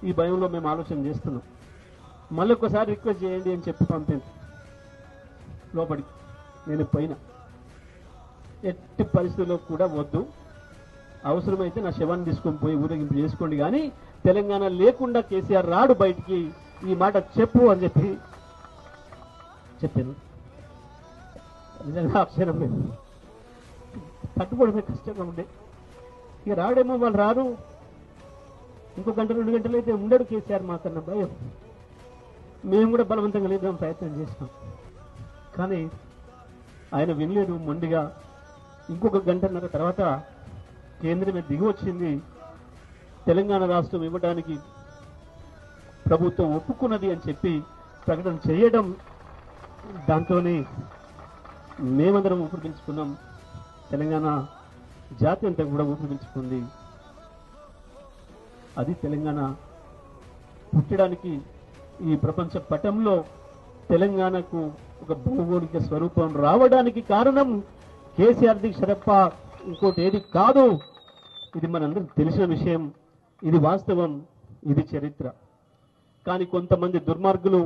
ఈ భయంలో మేము ఆలోచన చేస్తున్నాం. మళ్ళీ ఒకసారి రిక్వెస్ట్ చేయండి అని చెప్పి పంపింది లోపలికి. నేను పోయినా, ఎట్టి పరిస్థితుల్లో కూడా వద్దు, అవసరమైతే నా శవాన్ని తీసుకొని పోయి ఊరేగింపు చేసుకోండి, కానీ తెలంగాణ లేకుండా కేసీఆర్ రాడు బయటికి, ఈ మాట చెప్పు అని చెప్పి చెప్పాను. నిజంగా అక్షరం లేదు, తట్టుకోవడమే కష్టంగా ఉండే. ఇక రాడేమో, వాళ్ళు రారు, ఇంకో గంట 2 గంటలు అయితే ఉండడు కేసీఆర్, మాకన్న భయం. మేము కూడా బలవంతంగా లేదాం ప్రయత్నం చేసినాం, కానీ ఆయన వినలేదు. మొండిగా ఇంకొక గంటన్నర తర్వాత కేంద్రమే దిగి వచ్చింది. తెలంగాణ రాష్ట్రం ఇవ్వడానికి ప్రభుత్వం ఒప్పుకున్నది అని చెప్పి ప్రకటన చేయడం, దాంతోనే మేమందరం ఊపిరి పీల్చుకున్నాం. తెలంగాణ జాతి అంతా కూడా ఊపిరి పీల్చుకుంది. అది తెలంగాణ పుట్టడానికి, ఈ ప్రపంచ పటంలో తెలంగాణకు ఒక భౌగోళిక స్వరూపం రావడానికి కారణం కేసీఆర్ దీక్ష తప్ప ఇంకోటి ఏది కాదు. ఇది మనందరికి తెలిసిన విషయం, ఇది వాస్తవం, ఇది చరిత్ర. కానీ కొంతమంది దుర్మార్గులు